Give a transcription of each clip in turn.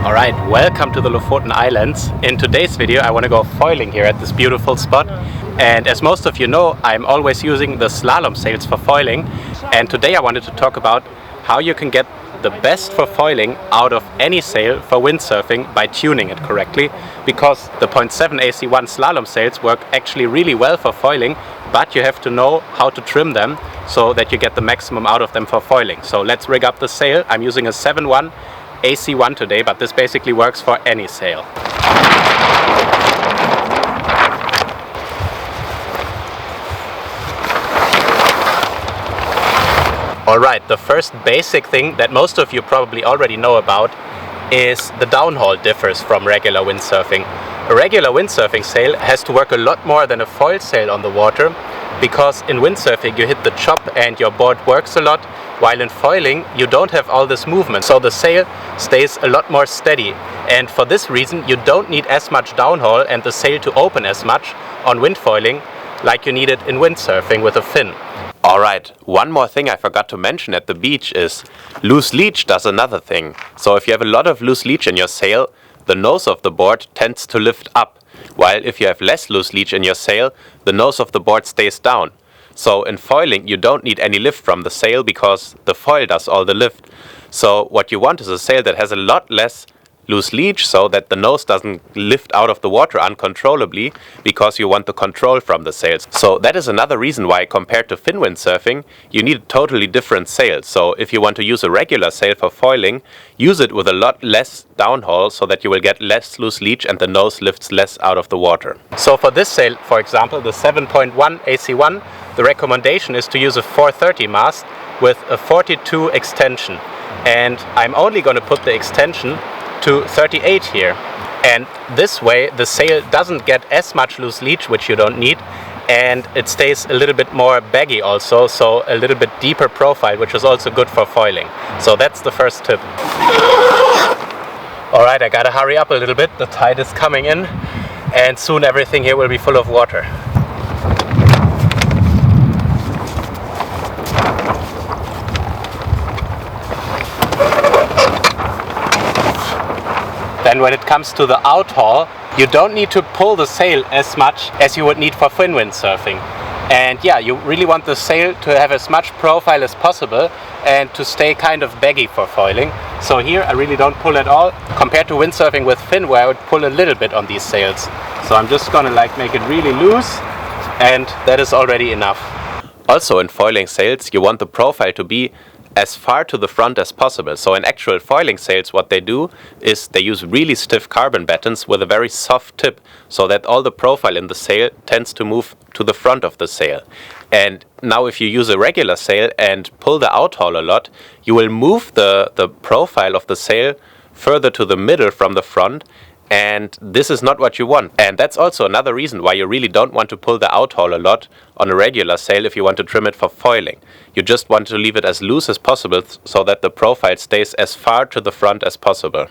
Alright, welcome to the Lofoten Islands. In today's video I want to go foiling here at this beautiful spot. And as most of you know, I'm always using the slalom sails for foiling. And today I wanted to talk about how you can get the best for foiling out of any sail for windsurfing by tuning it correctly. Because the 0.7 AC1 slalom sails work actually really well for foiling, but you have to know how to trim them so that you get the maximum out of them for foiling. So let's rig up the sail. I'm using a 7.1 AC1 today, but this basically works for any sail. Alright, the first basic thing that most of you probably already know about is the downhaul differs from regular windsurfing. A regular windsurfing sail has to work a lot more than a foil sail on the water, because in windsurfing you hit the chop and your board works a lot, while in foiling you don't have all this movement, so the sail stays a lot more steady. And for this reason you don't need as much downhaul and the sail to open as much on wind foiling like you need it in windsurfing with a fin. Alright, one more thing I forgot to mention at the beach is loose leech does another thing. So if you have a lot of loose leech in your sail, the nose of the board tends to lift up, while if you have less loose leech in your sail, the nose of the board stays down. So in foiling you don't need any lift from the sail because the foil does all the lift. So what you want is a sail that has a lot less loose leech so that the nose doesn't lift out of the water uncontrollably, because you want the control from the sails. So that is another reason why, compared to fin windsurfing, you need a totally different sail. So if you want to use a regular sail for foiling, use it with a lot less downhaul so that you will get less loose leech and the nose lifts less out of the water. So for this sail, for example, the 7.1 AC1, the recommendation is to use a 430 mast with a 42 extension. And I'm only going to put the extension to 38 here, and this way the sail doesn't get as much loose leech, which you don't need, and it stays a little bit more baggy also, so a little bit deeper profile, which is also good for foiling. So that's the first tip. Alright, I gotta hurry up a little bit, the tide is coming in and soon everything here will be full of water. Then when it comes to the outhaul, you don't need to pull the sail as much as you would need for fin windsurfing. And yeah, you really want the sail to have as much profile as possible and to stay kind of baggy for foiling. So here I really don't pull at all, compared to windsurfing with fin where I would pull a little bit on these sails. So I'm just gonna make it really loose, and that is already enough. Also in foiling sails you want the profile to be as far to the front as possible. So in actual foiling sails what they do is they use really stiff carbon battens with a very soft tip, so that all the profile in the sail tends to move to the front of the sail. And now if you use a regular sail and pull the outhaul a lot, you will move the profile of the sail further to the middle from the front, and this is not what you want. And that's also another reason why you really don't want to pull the outhaul a lot on a regular sail if you want to trim it for foiling. You just want to leave it as loose as possible so that the profile stays as far to the front as possible.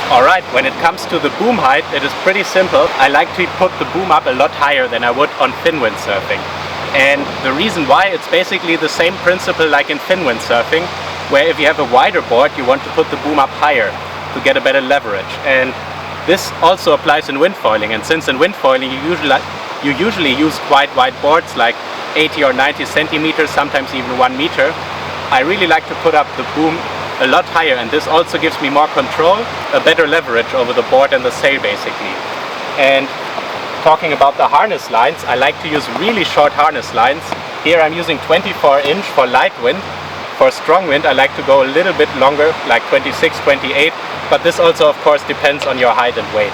Alright, when it comes to the boom height, it is pretty simple. I like to put the boom up a lot higher than I would on fin windsurfing. And the reason why, it's basically the same principle like in fin windsurfing, where if you have a wider board you want to put the boom up higher to get a better leverage. And this also applies in wind foiling, and since in wind foiling you usually use quite wide boards like 80 or 90 centimeters, sometimes even 1 meter, I really like to put up the boom a lot higher, and this also gives me more control, a better leverage over the board and the sail basically. And talking about the harness lines, I like to use really short harness lines. Here I'm using 24-inch for light wind. For strong wind I like to go a little bit longer, like 26, 28, but this also of course depends on your height and weight.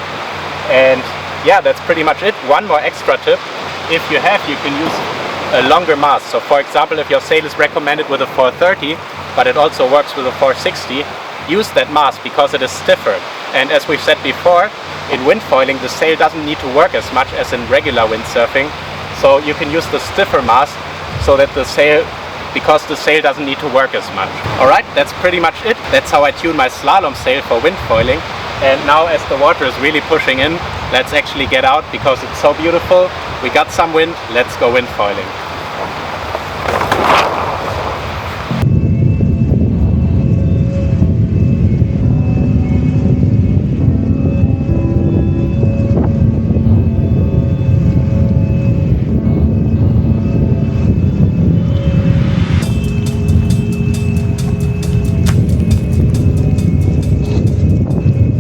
And yeah, that's pretty much it. One more extra tip, if you can use a longer mast. So for example, if your sail is recommended with a 430, but it also works with a 460, use that mast because it is stiffer. And as we've said before, in wind foiling the sail doesn't need to work as much as in regular windsurfing, so you can use the stiffer mast so that the sail doesn't need to work as much. Alright, that's pretty much it. That's how I tune my slalom sail for wind foiling. And now as the water is really pushing in, let's actually get out because it's so beautiful. We got some wind, let's go wind foiling.